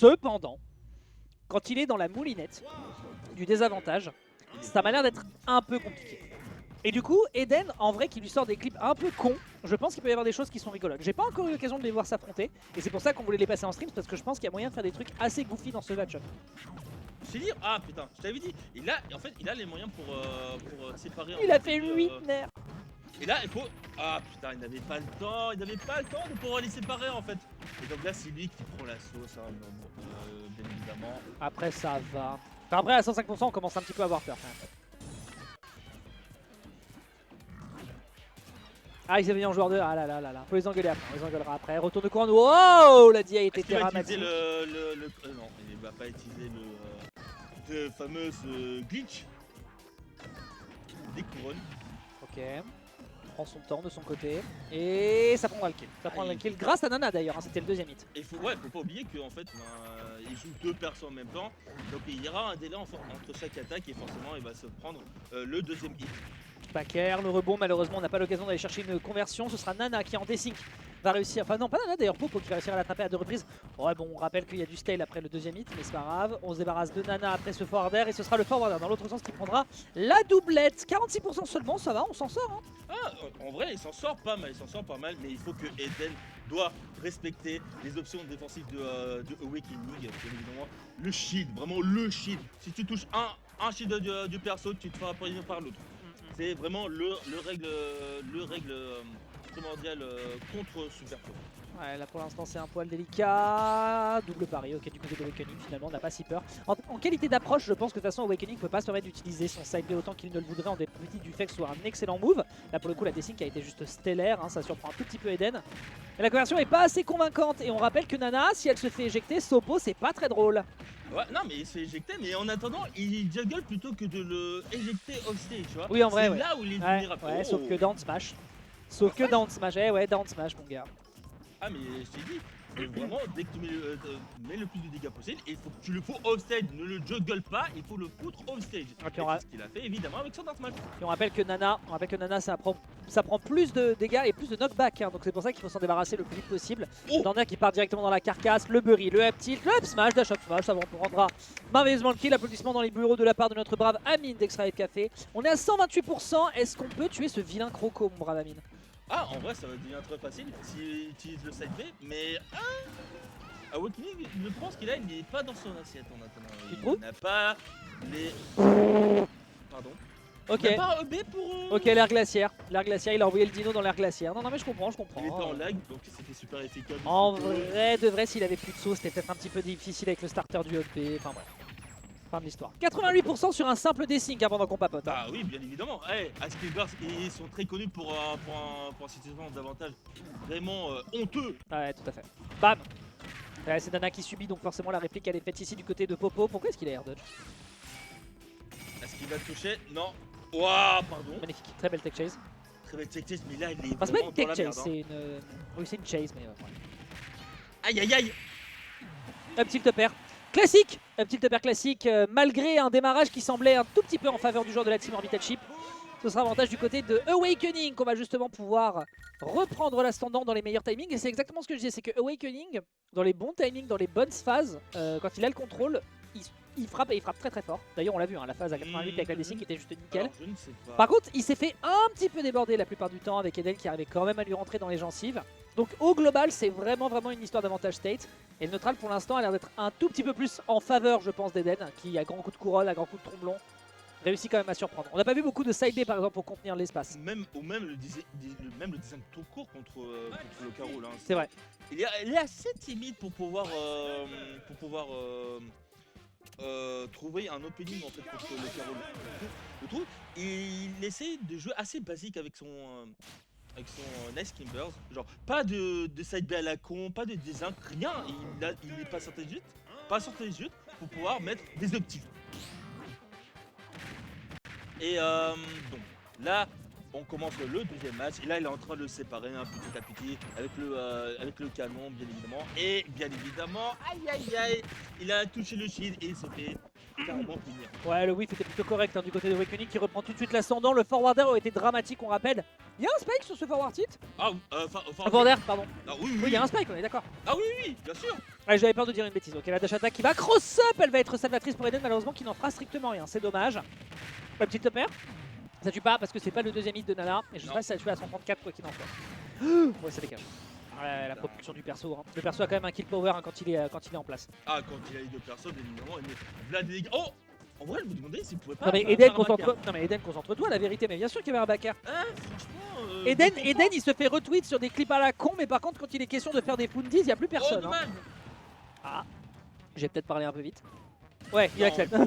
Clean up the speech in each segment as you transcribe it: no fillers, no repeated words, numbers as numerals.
Cependant, quand il est dans la moulinette du désavantage, ça m'a l'air d'être un peu compliqué. Et du coup, Eden, en vrai, qui lui sort des clips un peu cons, je pense qu'il peut y avoir des choses qui sont rigolotes. J'ai pas encore eu l'occasion de les voir s'affronter, et c'est pour ça qu'on voulait les passer en stream, parce que je pense qu'il y a moyen de faire des trucs assez goofy dans ce match-up. Je t'ai dit, ah putain, je t'avais dit, en fait, il a les moyens pour séparer. Il a fait 8 nerfs. Et là, il faut. Ah putain, il n'avait pas le temps, de pouvoir les séparer en fait. Et donc là, c'est lui qui prend la sauce, hein, bien évidemment. Après, ça va. Enfin, après, à 105%, on commence un petit peu à avoir peur quand même. Ah, ils avaient mis en joueur 2. Ah là là là là. Faut les engueuler après. On les engueulera après. Retour de couronne. Wow, la DI a été dramatique. Non, il va pas utiliser le fameux glitch des couronnes. Ok. Prend son temps de son côté. Et ça prendra le kill. Ça prendra le kill grâce à Nana d'ailleurs. Hein, c'était le deuxième hit. Et faut pas oublier qu'en fait, il joue deux persos en même temps. Donc il y aura un délai entre chaque attaque et forcément il va se prendre le deuxième hit. Packer, le rebond, malheureusement on n'a pas l'occasion d'aller chercher une conversion. Ce sera Nana qui en desync va réussir. Enfin non, pas Nana d'ailleurs, Popo qui va réussir à l'attraper à 2 reprises. Ouais bon, on rappelle qu'il y a du stale après le deuxième hit, mais c'est pas grave. On se débarrasse de Nana après ce forwarder et ce sera le forwarder dans l'autre sens qui prendra la doublette. 46% seulement, ça va, on s'en sort. Hein. Ah, en vrai il s'en sort pas mal, mais il faut que Eden doit respecter les options défensives de Awakening, bien évidemment. Le shield, vraiment le shield. Si tu touches un shield du perso, tu te feras poigner par l'autre. C'est vraiment le règle primordial contre Super Pro. Ouais, là pour l'instant c'est un poil délicat. Double pari, ok, du côté d'Awakening finalement on n'a pas si peur. En qualité d'approche, je pense que de toute façon Awakening ne peut pas se permettre d'utiliser son side B autant qu'il ne le voudrait en dépit du fait que ce soit un excellent move. Là pour le coup la desync a été juste stellaire, hein, ça surprend un tout petit peu Eden. Mais la conversion est pas assez convaincante et on rappelle que Nana, si elle se fait éjecter, Sopo c'est pas très drôle. Ouais, non mais il se fait éjecter, mais en attendant il juggle plutôt que de le éjecter offstage, tu vois. Oui en vrai, c'est là où il est vulnérable. Ouais, sauf que down smash. Sauf que down smash, ouais down smash mon gars. Ah mais je t'ai dit, vraiment dès que tu mets le plus de dégâts possible, il faut que tu le fous offstage, ne le juggle pas, il faut le foutre offstage. Okay, c'est ce qu'il a fait évidemment avec son down smash. Et on rappelle que Nana ça prend plus de dégâts et plus de knockback, hein, donc c'est pour ça qu'il faut s'en débarrasser le plus vite possible. Nana qui part directement dans la carcasse, le bury, le up tilt, le up smash, dash up smash, ça prendra merveilleusement le kill. Applaudissements dans les bureaux de la part de notre brave Amine d'Extra Café. On est à 128%, est-ce qu'on peut tuer ce vilain croco mon brave Amine? Ah, en vrai, ça va devenir très facile s'il utilise le side B, mais Awakening, je pense qu'il n'est pas dans son assiette en attendant. Il n'a pas les. Pardon. Ok. Il n'a pas un EB pour. Ok, l'air glaciaire. L'air glaciaire, il a envoyé le dino dans l'air glaciaire. Non, non, mais je comprends. Il était en lag, donc c'était super efficace. En vrai, de vrai, s'il avait plus de sauce, c'était peut-être un petit peu difficile avec le starter du EB. Enfin bref. Fin de l'histoire. 88% sur un simple desync pendant qu'on papote. Bah oui, bien évidemment. Hey, Askillbars, ils sont très connus pour un situation d'avantage vraiment honteux. Ouais, tout à fait. Bam. Ouais, c'est Nana qui subit, donc forcément la réplique elle est faite ici du côté de Popo. Pourquoi est-ce qu'il a air dodge? Est-ce qu'il va toucher? Non. Waouh, pardon. Magnifique, très belle tech chase. Très belle tech chase, mais là il est Enfin, c'est pas vraiment une tech dans la chase, merde. c'est une... Oui, c'est une chase, mais... Aïe aïe aïe. Un petit upper classique, un petit upper classique, malgré un démarrage qui semblait un tout petit peu en faveur du joueur de la team Orbital Chip. Ce sera avantage du côté de Awakening qu'on va justement pouvoir reprendre l'ascendant dans les meilleurs timings. Et c'est exactement ce que je disais, c'est que Awakening, dans les bons timings, dans les bonnes phases, quand il a le contrôle, il frappe et il frappe très très fort. D'ailleurs on l'a vu, hein, la phase à 88 avec la desync qui était juste nickel. Alors, je ne sais pas. Par contre il s'est fait un petit peu déborder la plupart du temps avec Eden qui arrivait quand même à lui rentrer dans les gencives. Donc au global c'est vraiment une histoire d'avantage state. Et le neutral pour l'instant a l'air d'être un tout petit peu plus en faveur je pense d'Eden, qui à grand coup de couronne, à grand coup de tromblon, réussit quand même à surprendre. On n'a pas vu beaucoup de side B par exemple pour contenir l'espace. Même le design tout court contre le carreau. Hein. C'est vrai. Il est assez timide pour pouvoir trouver un opening en fait contre le carreau. Je trouve il essaie de jouer assez basique avec son Nice Kimbers, genre pas de side B à la con, pas de design, rien, il n'est pas stratégiste pour pouvoir mettre des optiques. Et donc là on commence le deuxième match et là il est en train de le séparer petit à petit avec le canon bien évidemment. Et bien évidemment, aïe aïe aïe, il a touché le shield et il se fait carrément punir. Ouais, le whiff était plutôt correct hein, du côté de Awakening qui reprend tout de suite l'ascendant. Le forwarder a été dramatique, on rappelle. Il y a un spike sur ce forward hit Ah, Forwarder, pardon. Ah, oui, Oui, il y a un spike, on est d'accord. Ah oui, bien sûr. Ouais, j'avais peur de dire une bêtise. Ok, la dash attack qui va cross up, elle va être salvatrice pour Eden, malheureusement qui n'en fera strictement rien. C'est dommage. La petite topper. Ça tue pas parce que c'est pas le deuxième hit de Nana. Et je sais pas si ça tue à 134 quoi qu'il en soit. Ouais, ça dégage. Ouais, la propulsion du perso. Hein. Le perso a quand même un kill power hein, quand il est en place. Ah, quand il a les deux personnes, évidemment, il met Vlad et... Oh. En vrai, je me demandais s'il pouvait pas. Non mais faire Eden, un backer. concentre-toi. Non mais Eden, concentre-toi, la vérité. Mais bien sûr qu'il y avait un backer. Franchement. Eden, je comprends. Eden, il se fait retweet sur des clips à la con, mais par contre, quand il est question de faire des fundies, il n'y a plus Oh, personne. Hein. dommage. Ah, j'ai peut-être parlé un peu vite. Ouais, il Non. accepte. Non,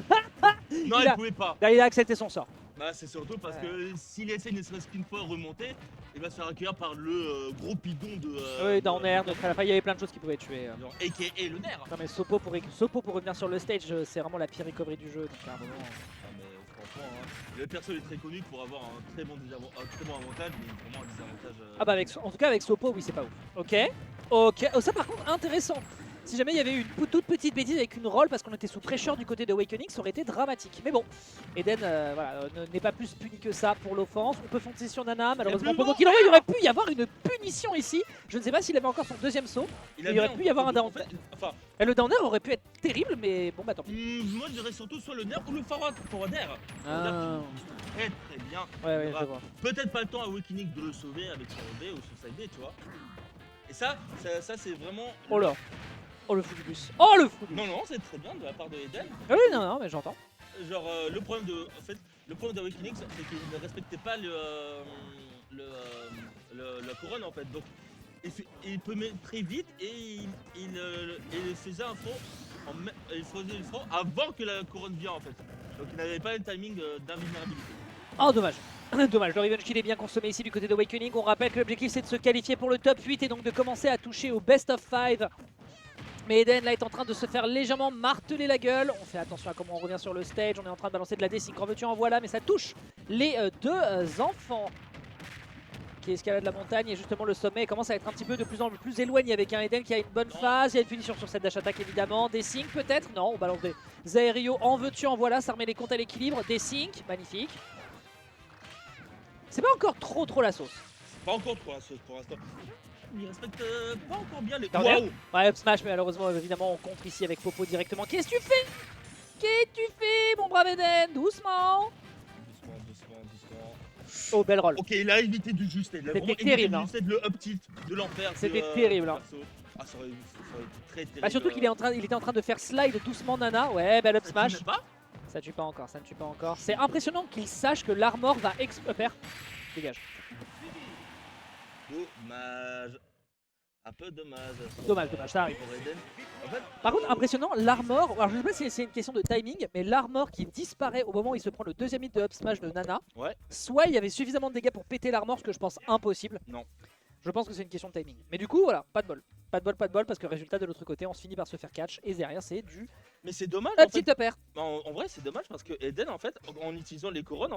Il il a- pouvait pas. Là, il a accepté son sort. Bah, c'est surtout parce que s'il essaie ne serait-ce qu'une fois remonter, il va se faire accueillir par le gros bidon de. Oui, Downer, à la fin, il y avait plein de choses qui pouvaient tuer. Genre, a.k.a. le nerf. Non, mais Sopo pour revenir sur le stage, c'est vraiment la pire recovery du jeu. Donc, à un moment... Ah, mais franchement, hein, le perso est très connu pour avoir un très bon avantage, mais vraiment un désavantage. Ah, bah, en tout cas, avec Sopo, oui, c'est pas ouf. Ok. Ok. Oh, ça, par contre, intéressant. Si jamais il y avait eu une toute petite bêtise avec une roll parce qu'on était sous pressure du côté de Awakening, ça aurait été dramatique. Mais bon, Eden voilà, n'est pas plus puni que ça pour l'offense. On peut foncer sur Nana, malheureusement. plus, non. Donc il aurait pu y avoir une punition ici. Je ne sais pas s'il avait encore son deuxième saut. Il aurait pu y avoir un down. Enfin, Et le downer aurait pu être terrible, mais bon, bah tant pis. moi je dirais surtout soit le nerf ou le forwarder. Ah. Très très bien. Ouais, Il je aura vois. peut-être pas le temps à Awakening de le sauver avec son B ou son side B, tu vois. Et ça c'est vraiment. Oh là. Oh le fou du bus. Oh le fou du bus. Non, c'est très bien de la part de Eden. Ah oui, non, mais j'entends. Genre le problème d'Awakening, c'est qu'il ne respectait pas la couronne en fait. Donc il peut mettre très vite et il faisait un front il faisait le front avant que la couronne vienne en fait. Donc il n'avait pas le timing d'invulnérabilité. Oh dommage. Dommage, le revenge kill est bien consommé ici du côté de Awakening. On rappelle que l'objectif c'est de se qualifier pour le top 8 et donc de commencer à toucher au best of 5. Mais Eden là est en train de se faire légèrement marteler la gueule. On fait attention à comment on revient sur le stage. On est en train de balancer de la desync. En veux-tu en voilà, mais ça touche les deux enfants qui escaladent la montagne. Et justement le sommet commence à être un petit peu de plus en plus éloigné avec un Eden qui a une bonne phase. Il y a une punition sur cette dash attack évidemment. Desync peut-être. Non, on balance des aérios. En veux-tu en voilà. Ça remet les comptes à l'équilibre. Desync, magnifique. C'est pas encore trop la sauce. Pas encore trop la sauce pour l'instant. Il respecte pas encore bien les. Waouh. Ouais, up smash, mais malheureusement, évidemment, on contre ici avec Popo directement. Qu'est-ce que tu fais? Qu'est-ce que tu fais, mon brave Eden? Doucement. Oh, belle roll. Ok, il a évité de juste. C'était terrible. Hein. C'est le up tilt de l'enfer. C'était terrible. Hein. Ah, ça aurait été très terrible. Bah, surtout qu'il était en train de faire slide doucement Nana. Ouais, belle up smash. Ça tue pas encore, ça ne tue pas encore. C'est impressionnant qu'il sache que l'armor va upper. Dégage. Dommage. Un peu dommage. Dommage, ça arrive. En fait, par contre, impressionnant, l'armor. Alors, je sais pas si c'est une question de timing, mais l'armor qui disparaît au moment où il se prend le deuxième hit de up smash de Nana. Ouais. Soit il y avait suffisamment de dégâts pour péter l'armor, ce que je pense impossible. Non. Je pense que c'est une question de timing. Mais du coup, voilà, pas de bol. Pas de bol, parce que résultat de l'autre côté, on se finit par se faire catch. Et derrière, c'est du mais c'est dommage. petit upper. En vrai, c'est dommage parce que Eden, en fait, en utilisant les couronnes, en fait,